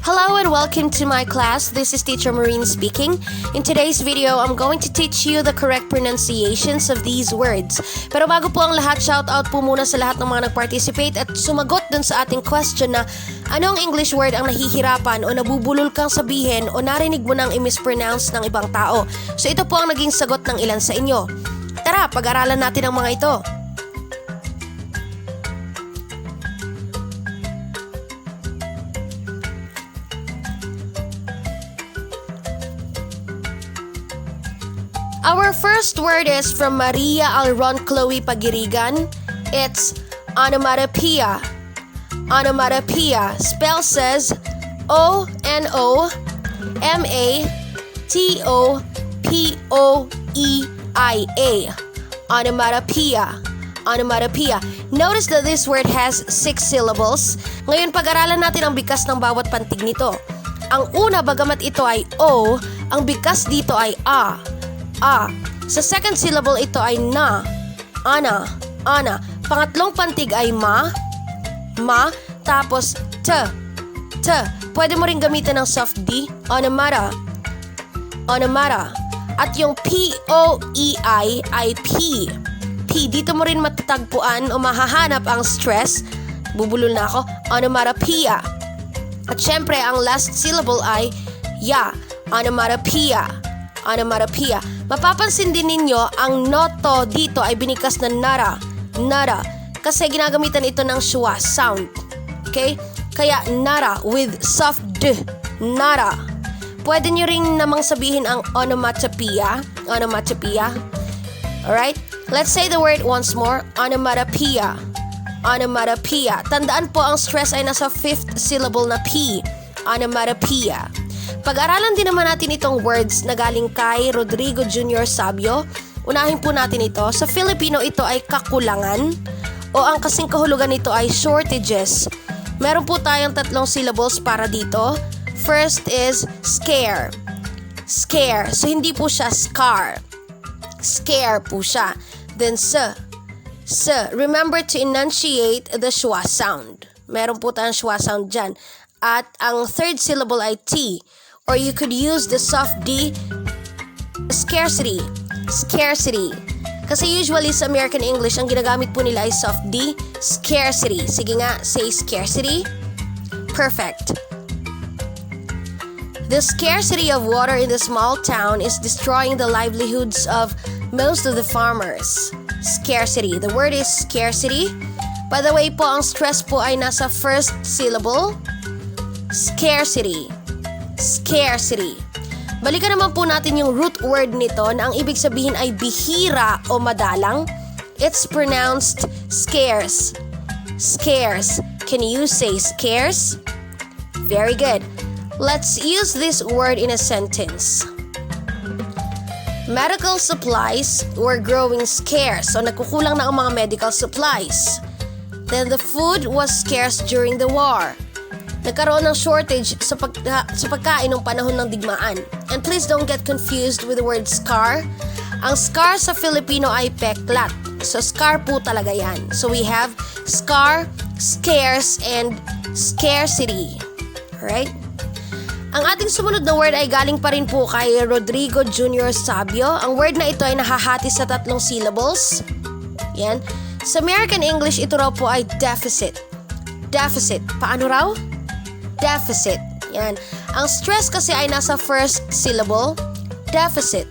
Hello and welcome to my class. This is Teacher Maureen speaking. In today's video, I'm going to teach you the correct pronunciations of these words. Pero bago po ang lahat, shout out po muna sa lahat ng mga nag-participate at sumagot dun sa ating question na anong English word ang nahihirapan o nabubulol kang sabihin o narinig mo nang i-mispronounce ng ibang tao. So ito po ang naging sagot ng ilan sa inyo. Tara, pag-aralan natin ang mga ito. Our first word is from Maria Alron Chloe Pagirigan. It's onomatopoeia. Onomatopoeia. Spell says O-N-O-M-A-T-O-P-O-E-I-A. Onomatopoeia. Onomatopoeia. Notice that this word has 6 syllables. Ngayon pag-aralan natin ang bigkas ng bawat pantig nito. Ang una, bagamat ito ay O, ang bigkas dito ay A. A. Sa second syllable ito ay na, ana, ana. Pangatlong pantig ay ma, ma. Tapos t, t. Pwede mo rin gamitin ng soft D, onomata, onomata. At yung P-O-E-I ay P, P. Dito mo rin matatagpuan o mahahanap ang stress. Bubulol na ako, onomatopoeia. At syempre ang last syllable ay ya, onomatopoeia, onomatopoeia. Mapapansin din ninyo, ang noto dito ay binikas na nara, nara. Kasi ginagamitan ito ng schwa sound. Okay? Kaya nara with soft d, nara. Pwede nyo rin namang sabihin ang onomatopoeia, onomatopoeia. Alright? Let's say the word once more, onomatopoeia, onomatopoeia. Tandaan po, ang stress ay nasa 5th syllable na P, onomatopoeia. Pag-aralan din naman natin itong words na galing kay Rodrigo Jr. Sabio. Unahin po natin ito. Sa Filipino, ito ay kakulangan o ang kasing kahulugan nito ay shortages. Meron po tayong 3 syllables para dito. First is scare. Scare. So, hindi po siya scar. Scare po siya. Then, s. Remember to enunciate the schwa sound. Meron po tayong schwa sound dyan. At ang third syllable ay T. Or you could use the soft D, scarcity. Scarcity. Kasi usually sa American English, ang ginagamit po nila ay soft D, scarcity. Sige nga, say scarcity. Perfect. The scarcity of water in the small town is destroying the livelihoods of most of the farmers. Scarcity. The word is scarcity. By the way po, ang stress po ay nasa first syllable. Scarcity. Scarcity. Balikan naman po natin yung root word nito na ang ibig sabihin ay bihira o madalang. It's pronounced scarce. Scarce. Can you say scarce? Very good. Let's use this word in a sentence. Medical supplies were growing scarce. So nagkukulang na ang mga medical supplies. Then the food was scarce during the war. Nagkaroon ng shortage sa pagkain ng panahon ng digmaan. And please don't get confused with the word scar. Ang scar sa Filipino ay peklat. So scar po talaga yan. So we have scar, scarce, and scarcity. Alright? Ang ating sumunod na word ay galing pa rin po kay Rodrigo Jr. Sabio. Ang word na ito ay nahahati sa 3 syllables. Yan. Sa American English, ito raw po ay deficit. Deficit. Paano raw? Deficit. Yan. Ang stress kasi ay nasa first syllable. Deficit.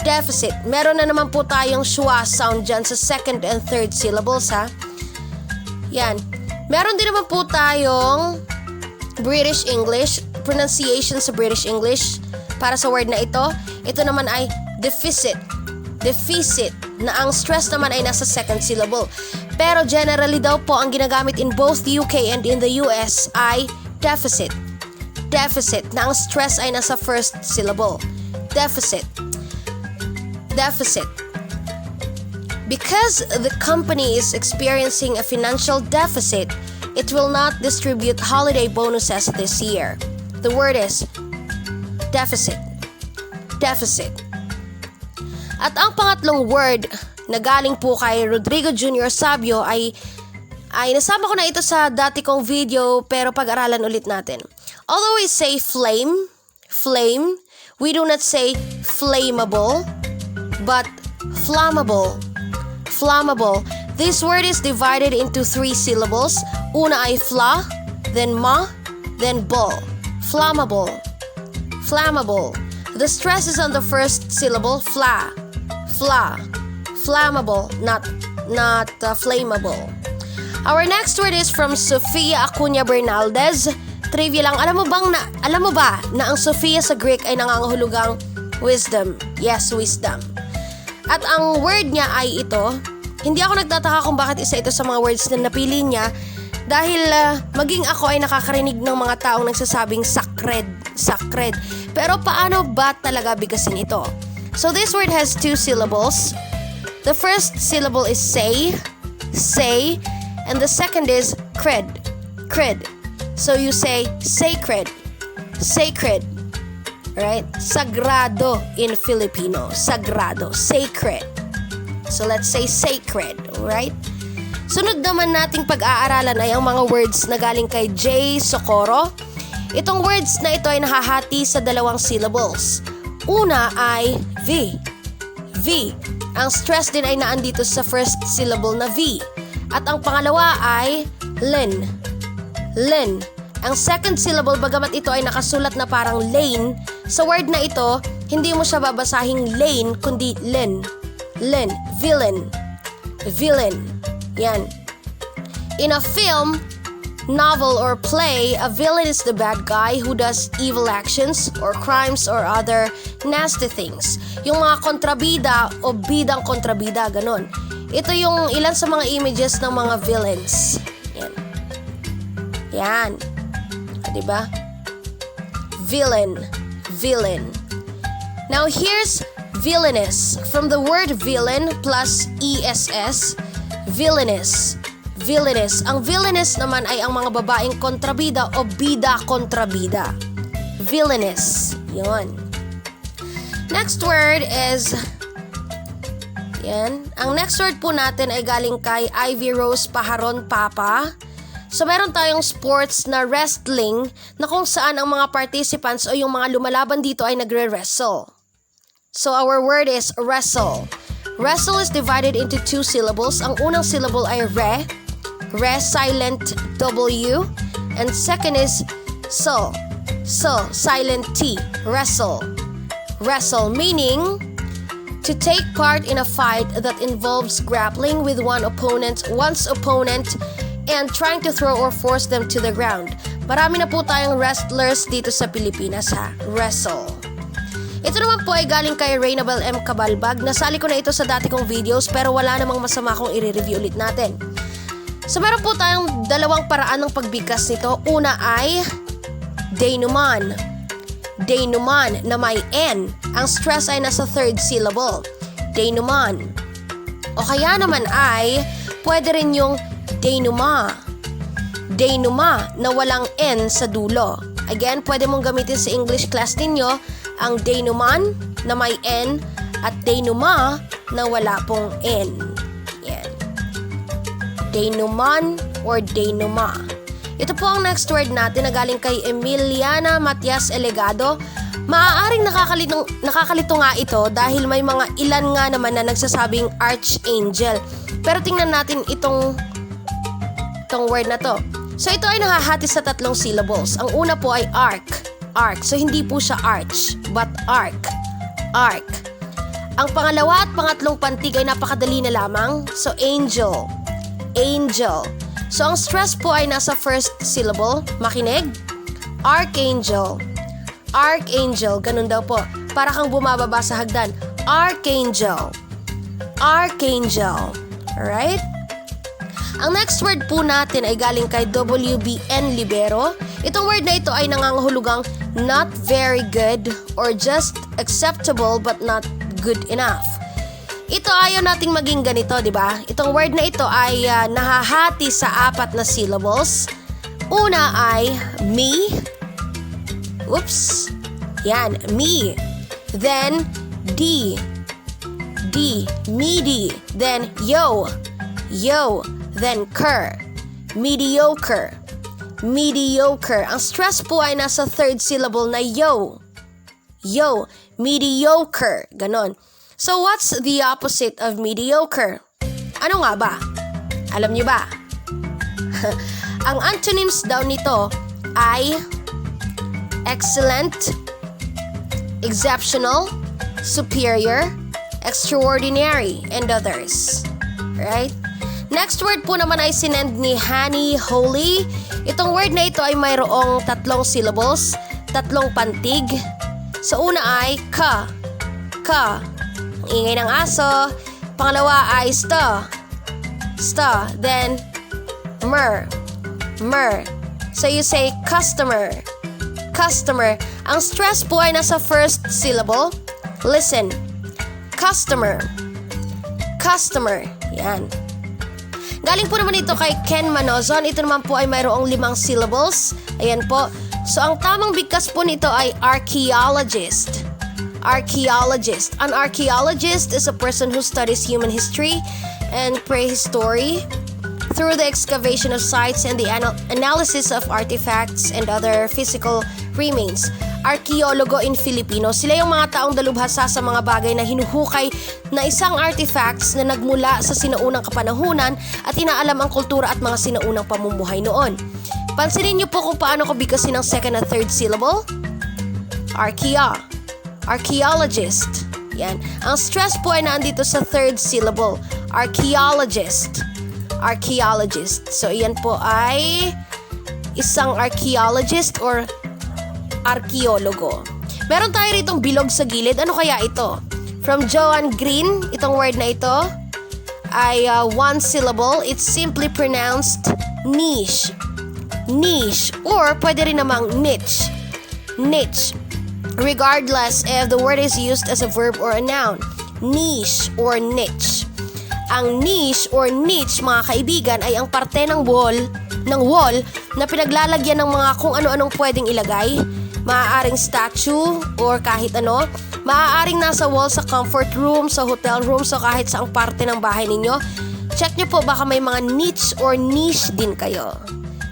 Deficit. Meron na naman po tayong schwa sound dyan sa second and third syllables, ha? Yan. Meron din naman po tayong British English, pronunciation sa British English para sa word na ito. Ito naman ay deficit. Deficit. Na ang stress naman ay nasa second syllable. Pero generally daw po ang ginagamit in both UK and in the US ay deficit. Deficit. Na ang stress ay nasa first syllable. Deficit. Deficit. Because the company is experiencing a financial deficit, it will not distribute holiday bonuses this year. The word is deficit. Deficit. At ang pangatlong word na galing po kay Rodrigo Jr. Sabio ay nasama ko na ito sa dati kong video pero pag-aralan ulit natin. Although we say flame, we do not say flammable, but flammable. This word is divided into 3 syllables. Una ay fla, then ma, then bol. Flammable. The stress is on the first syllable, fla. Flammable, not flammable. Our next word is from Sofia Acuña Bernaldez. Trivia lang, alam mo ba na ang Sophia sa Greek ay nangangahulugang wisdom? Yes, wisdom. At ang word niya ay ito. Hindi ako nagtataka kung bakit isa ito sa mga words na napili niya dahil maging ako ay nakakarinig ng mga taong nagsasabing sacred. Pero paano ba talaga bigasin ito? So this word has 2 syllables. The first syllable is say, and the second is cred. So you say sacred. Right? Sagrado in Filipino. Sagrado. Sacred. So let's say sacred. Right? Sunod naman nating pag-aaralan ay ang mga words na galing kay J. Socorro. Itong words na ito ay nahahati sa 2 syllables. Una ay V. Ang stress din ay naandito sa first syllable na V. At ang pangalawa ay len. Ang second syllable, bagamat ito ay nakasulat na parang lane, sa word na ito, hindi mo siya babasahing lane, kundi len. Villain. Yan. In a film, novel, or play, a villain is the bad guy who does evil actions or crimes or other nasty things. Yung mga kontrabida o bidang kontrabida, ganon. Ito yung ilan sa mga images ng mga villains. Yan. Diba? Villain. Now here's villainess. From the word villain plus ESS, villainess. Ang villainess naman ay ang mga babaeng kontrabida o bida kontrabida. Villainess. Yun. Next word is yan. Ang next word po natin ay galing kay Ivy Rose Paharon Papa. So meron tayong sports na wrestling na kung saan ang mga participants o yung mga lumalaban dito ay nagre-wrestle. So our word is wrestle. Wrestle is divided into 2 syllables. Ang unang syllable ay re silent W, and second is so silent T, wrestle, meaning to take part in a fight that involves grappling with one's opponent and trying to throw or force them to the ground. Marami na po tayong wrestlers dito sa Pilipinas ha. Wrestle. Ito naman po ay galing kay Rainabel M. Cabalbag. Nasali ko na ito sa dati kong videos pero wala namang masama kung i-review ulit natin. So meron po tayong 2 paraan ng pagbigkas nito. Una ay denouement na may N. Ang stress ay nasa 3rd syllable. Denouement. O kaya naman ay pwede rin yung denouement na walang N sa dulo. Again, pwede mong gamitin sa English class ninyo ang denouement na may N at denouement na wala pong N. Yan. Denouement or denouement. Ito po ang next word natin na galing kay Emiliana Matias Elegado. Maaaring nakakalito nga ito dahil may mga ilan nga naman na nagsasabing archangel. Pero tingnan natin itong word na to. So ito ay nahahati sa 3 syllables. Ang una po ay arc. So hindi po siya arch, but arc. Ang pangalawa at pangatlong pantig ay napakadali na lamang. So angel. So ang stress po ay nasa first syllable. Makinig. Archangel. Ganun daw po. Para kang bumababa sa hagdan. Archangel. Alright? Ang next word po natin ay galing kay WBN Libero. Itong word na ito ay nangangahulugang not very good or just acceptable but not good enough. Ito ayaw nating maging ganito, di ba? Itong word na ito ay nahahati sa 4 na syllables. Una ay me. Yan, me. Then D, meaty. Then yo. Then mediocre. Mediocre. Ang stress po ay nasa third syllable na yo. Yo. Mediocre. Ganon. So, what's the opposite of mediocre? Ano nga ba? Alam niyo ba? Ang antonyms daw nito ay excellent, exceptional, superior, extraordinary, and others. Right? Next word po naman ay sinend ni Honey Holy. Itong word na ito ay mayroong 3 syllables, 3 pantig. Sa una ay ka. Ka. Ang ingay ng aso. Pangalawa ay sta. Sta. Then, mer. Mer. So you say customer. Customer. Ang stress po ay nasa first syllable. Listen. Customer. Customer. Yan. Galing po naman ito kay Ken Manozon. Ito naman po ay mayroong 5 syllables. Ayan po. So, ang tamang bigkas po nito ay archaeologist. Archaeologist. An archaeologist is a person who studies human history and prehistory through the excavation of sites and the analysis of artifacts and other physical remains. Arkeologo in Filipino, sila yung mga taong dalubhasa sa mga bagay na hinuhukay na isang artifacts na nagmula sa sinaunang kapanahunan at inaalam ang kultura at mga sinaunang pamumuhay noon. Pansinin niyo po kung paano ko bigkasin ang second at third syllable. Archaeologist. Yan. Ang stress po ay nandito sa third syllable. Archaeologist. Archaeologist. So, yan po ay isang archaeologist or arkeologo. Meron tayo ritong bilog sa gilid. Ano kaya ito? From Joan Green, itong word na ito ay 1 syllable. It's simply pronounced niche. Niche. Or pwede rin namang niche. Niche. Regardless if the word is used as a verb or a noun. Niche or niche. Ang niche or niche, mga kaibigan, ay ang parte ng wall na pinaglalagyan ng mga kung ano-anong pwedeng ilagay. Maaaring statue or kahit ano. Maaaring nasa wall sa comfort room, sa hotel room, so kahit saang parte ng bahay ninyo. Check nyo po, baka may mga niche or niche din kayo.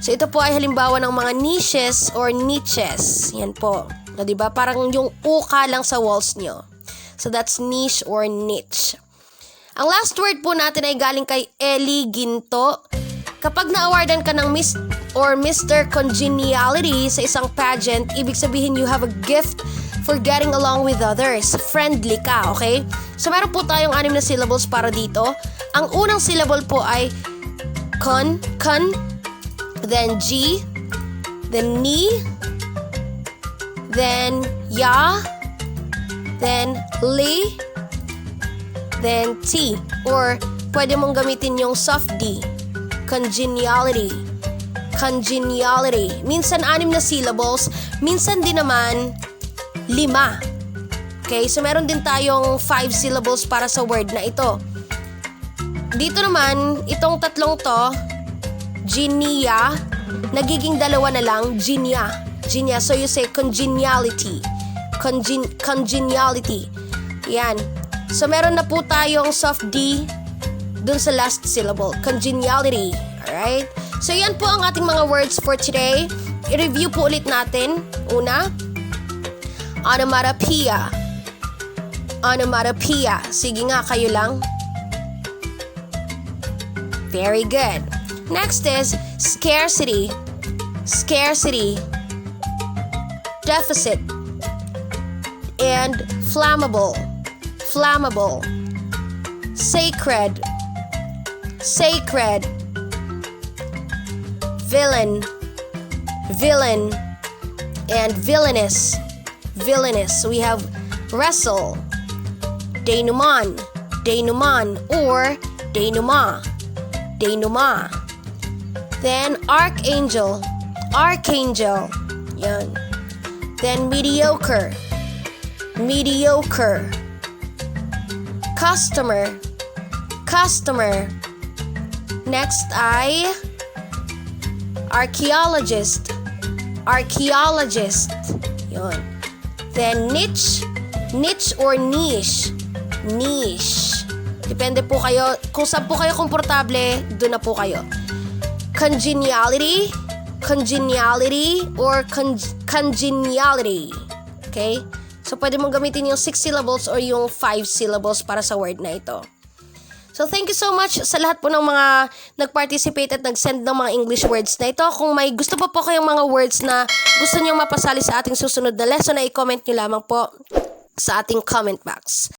So ito po ay halimbawa ng mga niches or niches. Yan po. O, diba? Parang yung uka lang sa walls nyo. So that's niche or niche. Ang last word po natin ay galing kay Ellie Ginto. Kapag na-awardan ka ng Miss or Mr. Congeniality sa isang pageant, ibig sabihin you have a gift for getting along with others. Friendly ka, okay? So meron po tayong 6 na syllables para dito. Ang unang syllable po ay con, then G, then ni, then ya, then li, then T. Or pwede mong gamitin yung soft D. Congeniality. Congeniality. Minsan 6 na syllables, minsan din naman 5. Okay, so meron din tayong 5 syllables para sa word na ito. Dito naman, itong 3 to, genia, nagiging 2 na lang, genia. Genia, so you say congeniality. Congeniality. Yan. So meron na po tayong soft D dun sa last syllable, congeniality. Alright? So yan po ang ating mga words for today. I-review po ulit natin. Una, onomatopoeia. Onomatopoeia. Sige nga, kayo lang. Very good. Next is scarcity. Scarcity. Deficit. And flammable. Flammable. Sacred. Sacred. Villain. Villain. And villainess. Villainess. So we have wrestle. Denouement. Denouement. Or denouement. Denouement. Then archangel. Archangel. Yan. Then mediocre. Mediocre. Customer. Customer. Next ay archaeologist. Archaeologist. Yun. Then niche. Niche or niche. Niche. Depende po kayo. Kung saan po kayo komportable, doon na po kayo. Congeniality. congeniality or congeniality. Okay? So, pwede mong gamitin yung 6 syllables or yung 5 syllables para sa word na ito. So, thank you so much sa lahat po ng mga nag-participate at nag-send ng mga English words na ito. Kung may gusto pa po kayong mga words na gusto nyo mapasali sa ating susunod na lesson, na i-comment nyo lamang po sa ating comment box.